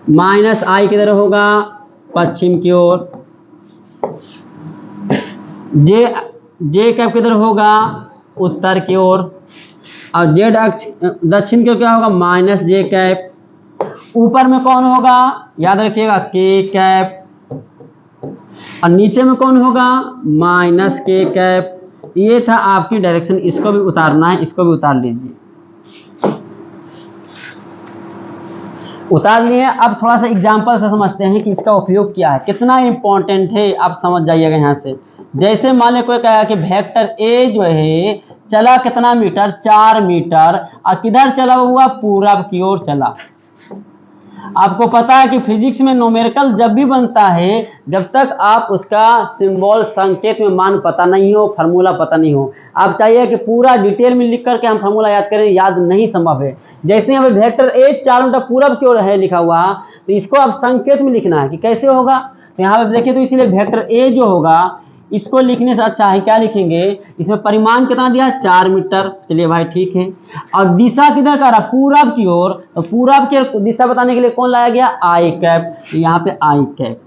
S1: माइनस आई किधर होगा? पश्चिम की ओर। जे कैप किधर होगा? उत्तर की ओर। और जेड अक्ष दक्षिण की ओर क्या होगा? माइनस जे कैप। ऊपर में कौन होगा? याद रखिएगा के कैप। और नीचे में कौन होगा? माइनस के कैप। ये था आपकी डायरेक्शन। इसको भी उतारना है, इसको भी उतार लीजिए। उतार लिए। अब थोड़ा सा एग्जांपल से समझते हैं कि इसका उपयोग क्या है, कितना इंपॉर्टेंट है, आप समझ जाइएगा यहाँ से। जैसे मान ले कोई कहा कि वेक्टर ए जो है चला कितना मीटर? 4 मीटर, और किधर चला हुआ? पूरब की ओर चला। आपको पता है कि फिजिक्स में न्यूमेरिकल जब भी बनता है, जब तक आप उसका सिंबल, संकेत में मान पता नहीं हो, फार्मूला पता नहीं हो, आप चाहिए कि पूरा डिटेल में लिख करके हम फार्मूला याद करें, याद नहीं संभव है। जैसे यहाँ पे वेक्टर ए 4 मीटर पूरब की ओर है लिखा हुआ, तो इसको आप संकेत में लिखना है कि कैसे होगा। तो यहाँ पे देखिए, तो इसीलिए वेक्टर ए जो होगा इसको लिखने से अच्छा है क्या लिखेंगे? इसमें परिमाण कितना दिया? 4 मीटर। चलिए भाई ठीक है। और दिशा किधर का रहा? पूरब की ओर। तो पूरब की दिशा बताने के लिए कौन लाया गया? आई कैप। तो यहाँ पे आई कैप।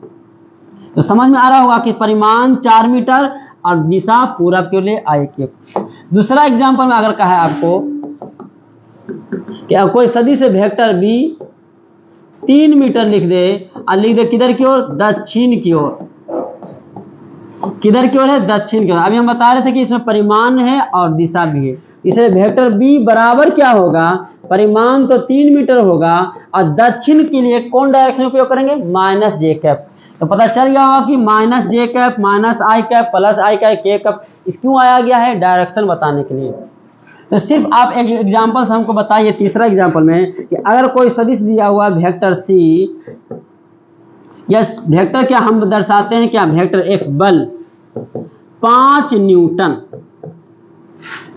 S1: तो समझ में आ रहा होगा कि परिमाण 4 मीटर और दिशा पूरब के लिए आई कैप। दूसरा एग्जाम्पल में अगर कहा है आपको कि कोई सदिश वेक्टर बी 3 मीटर लिख दे, और लिख दे किधर की ओर? दक्षिण की ओर। किधर की ओर है? दक्षिण की ओर। अभी हम बता रहे थे कि इसमें परिमाण है और दिशा भी है, इसलिए वेक्टर बी बराबर क्या होगा? परिमाण तो 3 मीटर होगा, और दक्षिण के लिए कौन डायरेक्शन उपयोग करेंगे? माइनस जे कैप। तो पता चल गया होगा कि माइनस जे कैप, माइनस आई कैप, प्लस आई कैप, के कैप, इस क्यों आया गया है? डायरेक्शन बताने के लिए। तो सिर्फ आप एक एग्जाम्पल से हमको बताइए, तीसरा एग्जाम्पल में, कि अगर कोई सदिश दिया हुआ वेक्टर सी, या वेक्टर क्या हम दर्शाते हैं क्या? वेक्टर एफ बल 5 न्यूटन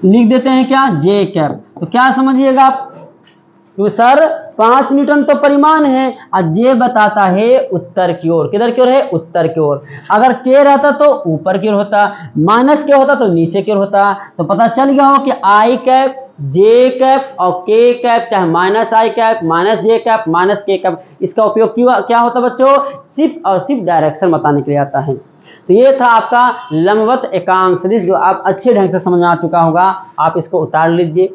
S1: लिख देते हैं क्या? जे कैप। तो क्या समझिएगा आप? तो सर 5 न्यूटन तो परिमाण है, और जे बताता है उत्तर की ओर। किधर की ओर है? उत्तर की ओर। अगर के रहता तो ऊपर की ओर होता, माइनस के होता तो नीचे की ओर होता। तो पता चल गया हो कि आई कैप, जे कैप और के कैप, चाहे माइनस आई कैप, माइनस जे कैप, माइनस के कैप, इसका उपयोग क्या होता है बच्चों? सिर्फ और सिर्फ डायरेक्शन बताने के लिए आता है। तो ये था आपका लंबवत एकांक सदिश, जो आप अच्छे ढंग से समझ में आ चुका होगा। आप इसको उतार लीजिए।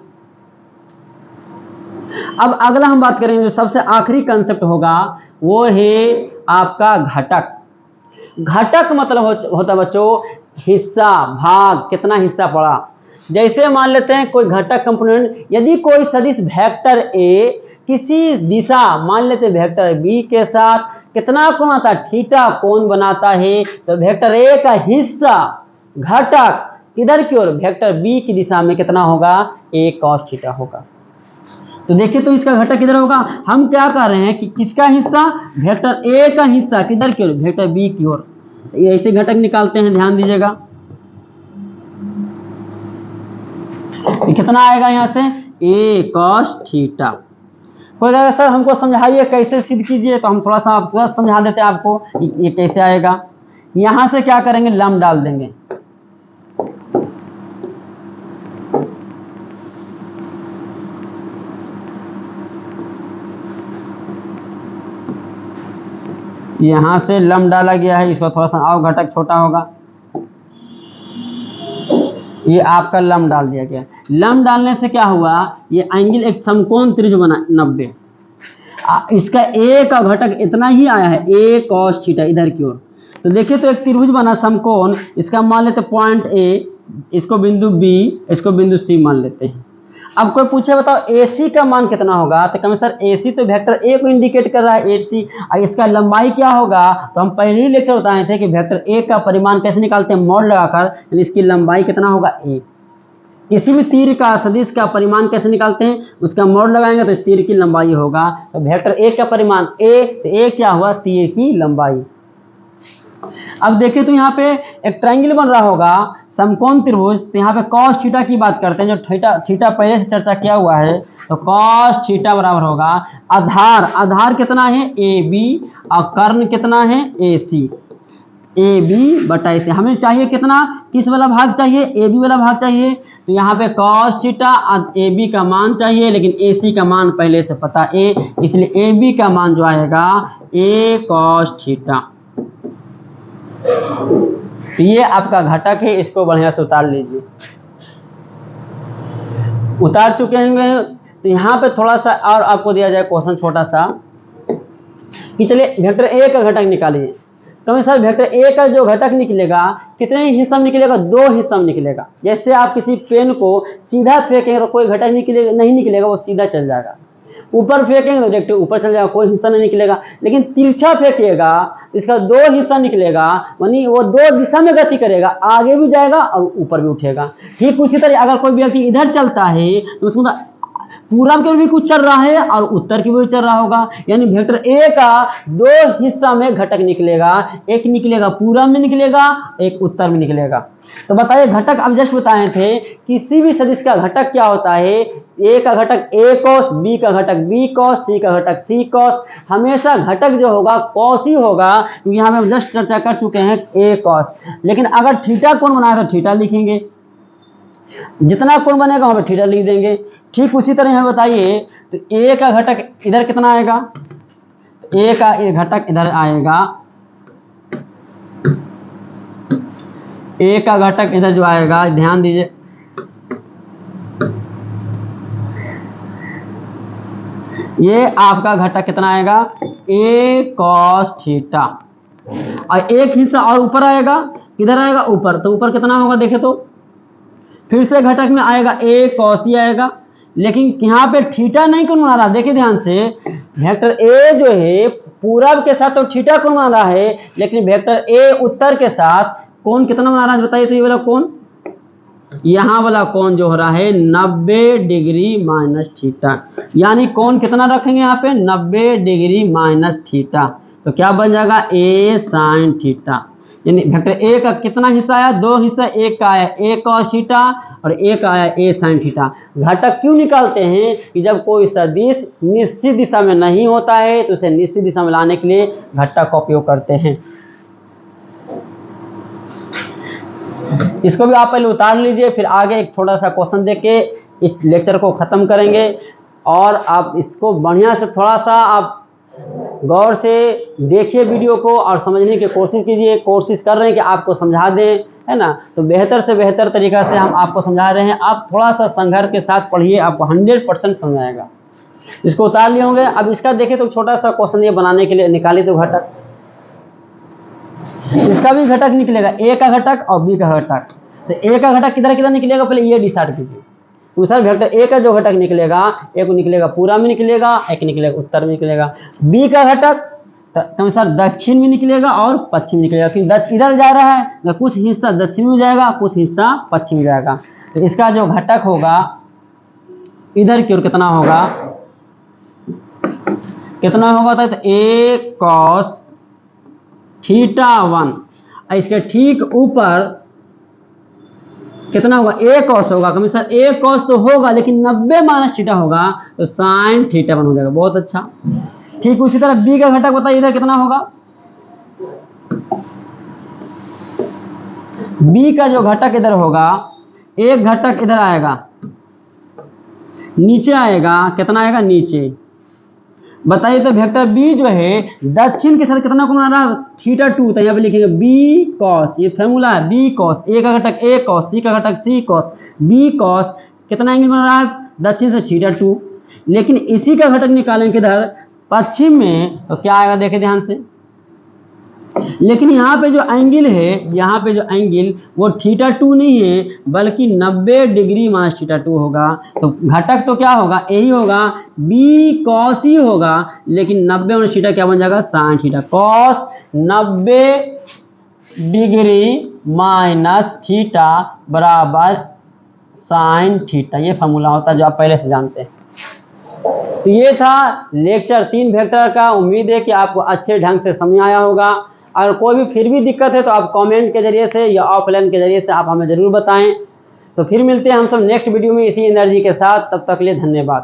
S1: अब अगला हम बात करेंगे, जो सबसे आखिरी कंसेप्ट होगा वो है आपका घटक। घटक मतलब होता बच्चों हिस्सा, भाग, कितना हिस्सा पड़ा। जैसे मान लेते हैं कोई घटक कंपोनेंट, यदि कोई सदिश वेक्टर ए किसी दिशा, मान लेते वेक्टर बी के साथ कितना कोण आता है? थीटा कोण बनाता है, तो वेक्टर ए का हिस्सा, घटक किधर की ओर, वेक्टर बी की दिशा में कितना होगा, a cos थीटा होगा। तो देखिए तो इसका घटक किधर होगा, हम क्या कर रहे हैं कि किसका हिस्सा, वेक्टर a का हिस्सा किधर की ओर, वेक्टर b की ओर। ये ऐसे घटक निकालते हैं, ध्यान दीजिएगा। तो कितना आएगा यहां से, a cos थीटा। कोई कहेगा सर हमको समझाइए कैसे सिद्ध कीजिए, तो हम थोड़ा सा तुरंत समझा देते हैं आपको ये कैसे आएगा। यहां से क्या करेंगे, लम डाल देंगे। यहां से लम डाला गया है, इसको थोड़ा सा और घटक छोटा होगा, ये आपका लम डाल दिया गया। लम डालने से क्या हुआ, ये एंगल एक समकोण त्रिभुज बना 90। इसका ए का घटक इतना ही आया है, a cos थीटा इधर की ओर। तो देखिए तो एक त्रिभुज बना समकोण, इसका मान लेते पॉइंट ए, इसको बिंदु बी, इसको बिंदु सी मान लेते हैं। अब कोई पूछे बताओ AC का मान कितना होगा, तो कहें सर AC तो वेक्टर A को इंडिकेट कर रहा है, AC, और इसका लंबाई क्या होगा, तो हम पहले ही लेक्चर बताए थे कि वेक्टर A का परिमाण कैसे निकालते हैं, मोड लगाकर, यानी इसकी लंबाई कितना होगा A। किसी भी तीर का सदिश का परिमाण कैसे निकालते हैं, उसका मोड लगाएंगे तो इस तीर की लंबाई होगा। तो वेक्टर A का परिमाण A, तो A क्या हुआ, तीर की लंबाई। अब देखिए तो यहाँ पे एक ट्रायंगल बन रहा होगा समकोण त्रिभुज, तो यहाँ पे cos थीटा की बात करते हैं, जो थीटा पहले से चर्चा किया हुआ है। तो cos थीटा बराबर होगा आधार कितना है, AB, और कर्ण कितना है, AC, AB बटा AC। हमें चाहिए कितना, किस वाला भाग चाहिए, AB वाला भाग चाहिए। तो यहाँ पे cos थीटा AB का मान चाहिए, लेकिन AC का मान पहले से पता A, इसलिए AB का मान जो आएगा A cos थीटा। तो ये आपका घटक है, इसको बढ़िया से उतार लीजिए। उतार चुके हैं, तो यहाँ पे थोड़ा सा और आपको दिया जाए क्वेश्चन छोटा सा कि चलिए वेक्टर A का घटक निकालिए। तो सर वेक्टर A का जो घटक निकलेगा कितने हिस्सा में निकलेगा, 2 हिस्सा में निकलेगा। जैसे आप किसी पेन को सीधा फेंकेंगे तो कोई घटक नहीं निकलेगा, वो सीधा चल जाएगा। ऊपर फेंकेंगे तो डायरेक्ट ऊपर चल जाएगा, कोई हिस्सा नहीं निकलेगा। लेकिन तिरछा फेंकिएगा तो इसका 2 हिस्सा निकलेगा, यानी वो 2 दिशा में गति करेगा, आगे भी जाएगा और ऊपर भी उठेगा। ठीक उसी तरह अगर कोई व्यक्ति इधर चलता है तो उसको पूरब की ओर भी कुछ चल रहा है और उत्तर की ओर चल रहा होगा, यानी वेक्टर A का 2 हिस्सा में घटक निकलेगा, एक निकलेगा पूरब में निकलेगा, एक उत्तर में निकलेगा। तो बताइए घटक अब जस्ट बताए थे, किसी भी सदिश का घटक क्या होता है, A का घटक A cos, B का घटक B cos, C का घटक C cos। हमेशा घटक जो होगा cos ही होगा, क्योंकि यहाँ हम जस्ट चर्चा कर चुके हैं A cos। लेकिन अगर थीटा कोण बनाया तो थीटा लिखेंगे, जितना कोण बनेगा वहां पर थीटा लिख देंगे। ठीक उसी तरह यहाँ बताइए तो A का घटक इधर कितना आएगा, A का घटक इधर आएगा, A का घटक इधर जो आएगा, ध्यान दीजिए, ये आपका घटक कितना आएगा, A cos थीटा। और एक हिस्सा और ऊपर आएगा, किधर आएगा, ऊपर। तो ऊपर कितना होगा देखे तो फिर से घटक में आएगा A cos ही आएगा। लेकिन यहाँ पे थीटा नहीं कौन बना रहा, देखिए ध्यान से, वेक्टर A जो है पूरब के साथ तो थीटा कौन बना रहा है, लेकिन वेक्टर A उत्तर के साथ कोण कितना बना रहा है बताइए। तो ये वाला कोण, यहाँ वाला कोण जो हो रहा है 90 डिग्री माइनस थीटा, यानी कोण कितना रखेंगे यहाँ पे, 90 डिग्री माइनस थीटा। तो क्या बन जाएगा, A sin थीटा। यानी वेक्टर A का कितना हिस्सा आया, 2 हिस्सा, एक का आया A cos थीटा और एक आया A sin थीटा। घटक क्यों निकालते हैं कि जब कोई सदिश निश्चित दिशा में नहीं होता है तो उसे निश्चित दिशा में लाने के लिए घटक का उपयोग करते हैं। इसको भी आप पहले उतार लीजिए, फिर आगे एक छोटा सा क्वेश्चन देके इस लेक्चर को खत्म करेंगे। और आप इसको बढ़िया से थोड़ा सा आप गौर से देखिए वीडियो को और समझने की कोशिश कीजिए। कोशिश कर रहे हैं कि आपको समझा दें, है ना, तो बेहतर से बेहतर तरीका से हम आपको समझा रहे हैं। आप थोड़ा सा संघर्ष के साथ पढ़िए, आपको 100% समझ आएगा। इसको उतार लिए होंगे। अब इसका देखें तो छोटा सा क्वेश्चन ये बनाने के लिए निकाली तो घटक, इसका भी घटक निकलेगा, A का घटक और B का घटक। तो A का घटक किधर किधर निकलेगा पहले ये डिसाइड कीजिए। तो सर वेक्टर A का जो घटक निकलेगा, एक निकलेगा पूरब में निकलेगा, एक निकलेगा उत्तर में निकलेगा। B का घटक तो सर दक्षिण में निकलेगा और पश्चिम निकलेगा, क्योंकि इधर जा रहा है तो कुछ हिस्सा दक्षिण में जाएगा, कुछ हिस्सा पश्चिम में जाएगा। तो इसका जो घटक होगा इधर की ओर कितना होगा, तो a cos θ1, इसके ठीक ऊपर कितना होगा, a cos होगा। कमी सर a cos तो होगा लेकिन 90 माइनस थीटा होगा, तो sin θ1 हो जाएगा। बहुत अच्छा। ठीक उसी तरह b का घटक बताइए इधर कितना होगा। b का जो घटक इधर होगा, एक घटक इधर आएगा, नीचे आएगा, कितना आएगा नीचे। बताइए तो वेक्टर b जो है दक्षिण के साथ कितना कौन आ रहा है, θ2, तो यहाँ पे लिखेंगे b cos, ये फॉर्मूला है b cos, a का घटक a cos, c का घटक c cos, b cos कितना एंगल बन रहा है दक्षिण से θ2। लेकिन इसी का घटक निकालेंगे किधर, पश्चिम में, तो क्या आएगा देखें ध्यान से। लेकिन यहाँ पे जो एंगल है, यहाँ पे जो एंगल वो θ2 नहीं है बल्कि 90 डिग्री माइनस θ2 होगा। तो घटक तो क्या होगा, यही होगा b cos ही होगा, लेकिन 90 माइनस θ क्या बन जाएगा, sin θ। cos 90 डिग्री माइनस θ बराबर sin θ, ये फॉर्मूला होता है जो आप पहले से जानते हैं। तो ये था लेक्चर 3 वेक्टर का। उम्मीद है कि आपको अच्छे ढंग से समझ आया होगा। अगर कोई भी फिर भी दिक्कत है तो आप कमेंट के जरिए से या ऑफलाइन के जरिए से आप हमें ज़रूर बताएं। तो फिर मिलते हैं हम सब नेक्स्ट वीडियो में इसी एनर्जी के साथ। तब तक के लिए धन्यवाद।